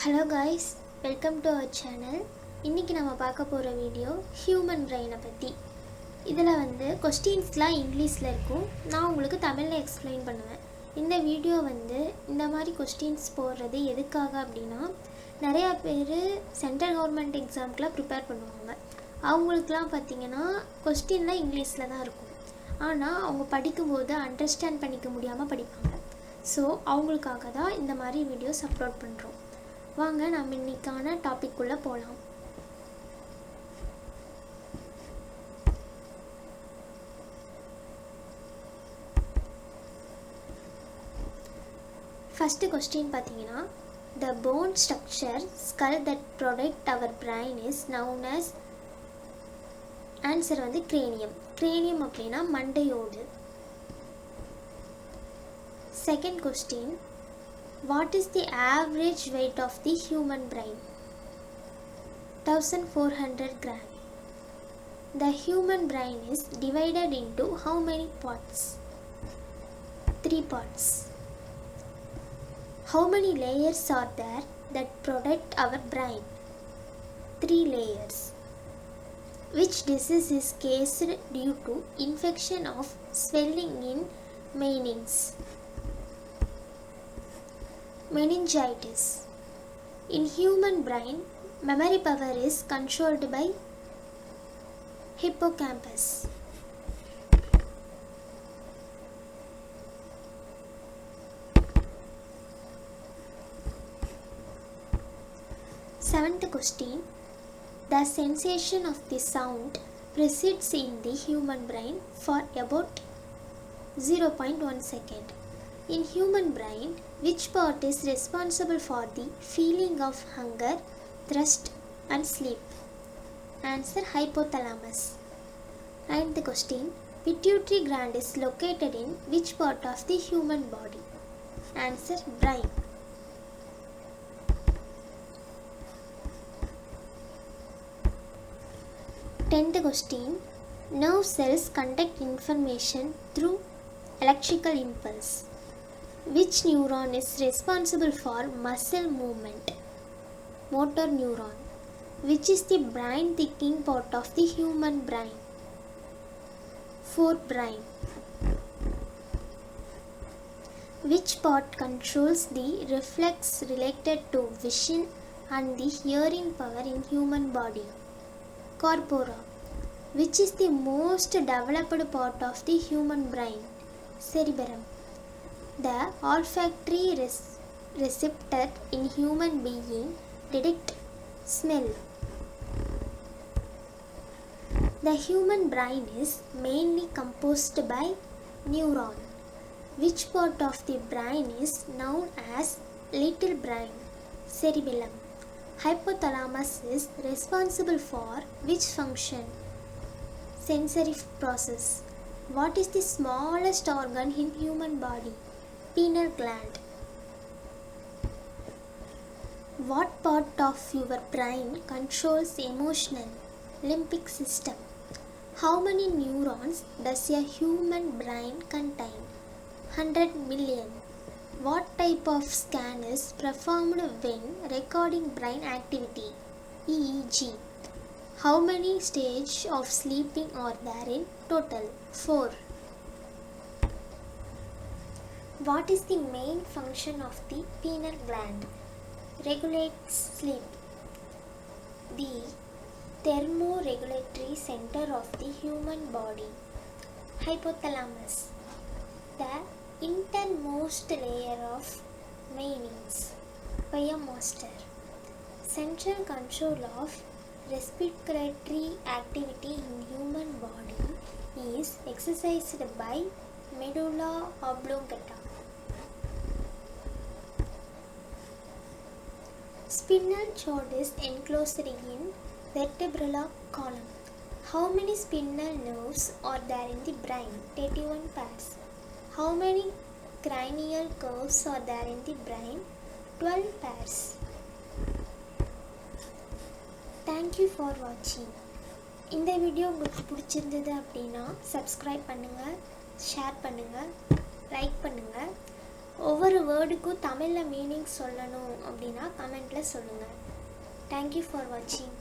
Hello guys, welcome to our channel. இன்னைக்கு நம்ம பார்க்க போற வீடியோ ஹியூமன் பிரெயினை பத்தி. இதில் क्वेश्चंसலாம் இங்கிலீஷ்ல இருக்கும். நான் உங்களுக்கு தமிழ்ல எக்ஸ்பிளைன் பண்ணுவேன். இந்த வீடியோ இந்த மாதிரி क्वेश्चंस போடுறது எதுக்காக அப்படினா நிறைய பேர் சென்ட்ரல் கவர்மெண்ட் எக்ஸாம்க்குலாம் ப்ரிப்பேர் பண்ணுவாங்க. அவங்களுக்குலாம் பாத்தீங்கன்னா क्वेश्चनலாம் இங்கிலீஷ்ல தான் இருக்கும். ஆனா அவங்க படிக்கும்போது அண்டர்ஸ்டாண்ட் பண்ணிக்க முடியாம படிப்பாங்க. ஸோ அவங்களுக்காக தான் இந்த மாதிரி வீடியோஸ் அப்லோட் பண்ணுறோம். வாங்க நம்ம இன்னைக்கான டாபிக் உள்ள போலாம். ஃபர்ஸ்ட் क्वेश्चन பாத்தீங்கன்னா the bone structure skull that protect our brain is known as answer cranium. cranium அப்படினா மண்டையோடு. Second question, what is the average weight of the human brain? 1400 gram. The human brain is divided into how many parts? 3 parts. How many layers are there that protect our brain? 3 layers. Which disease is caused due to infection of swelling in meninges? Meningitis. In human brain, memory power is controlled by hippocampus. Seventh question, the sensation of the sound precedes in the human brain for about 0.1 second. In human brain, which part is responsible for the feeling of hunger, thirst and sleep? Answer, hypothalamus. Ninth question, pituitary gland is located in which part of the human body? Answer, brain. Tenth question, nerve cells conduct information through electrical impulse. Which neuron is responsible for muscle movement? Motor neuron. Which is the brain thinking part of the human brain? Forebrain. Which part controls the reflex related to vision and the hearing power in human body? Corpora. Which is the most developed part of the human brain? Cerebellum. The olfactory receptor in human being detect smell. The human brain is mainly composed by neuron. Which part of the brain is known as little brain? Cerebellum. Hypothalamus is responsible for which function? Sensory process. What is the smallest organ in human body? Pineal gland. What part of your brain controls emotional? Limbic system. How many neurons does a human brain contain? 100 million. What type of scan is performed when recording brain activity? EEG. How many stages of sleeping are there in total? 4. What is the main function of the pineal gland? Regulates sleep. The thermoregulatory center of the human body. Hypothalamus. The innermost layer of meninges. Pyomaster. Central control of respiratory activity in human body is exercised by medulla oblongata. Spinal cord is enclosed in vertebral column. How many spinal nerves are there in the brain? 31 pairs. How many cranial curves are there in the brain? 12 pairs. Thank you for watching. இந்த video உங்களுக்கு பிடிச்சிருந்தது அப்படினா subscribe பண்ணுங்க, share பண்ணுங்க, like பண்ணுங்க. ஒவ்வொரு வேர்டுக்கும் தமிழில் meaning சொல்லணும் அப்படின்னா கமெண்ட்டில் சொல்லுங்கள். தேங்க்யூ ஃபார் வாட்சிங்.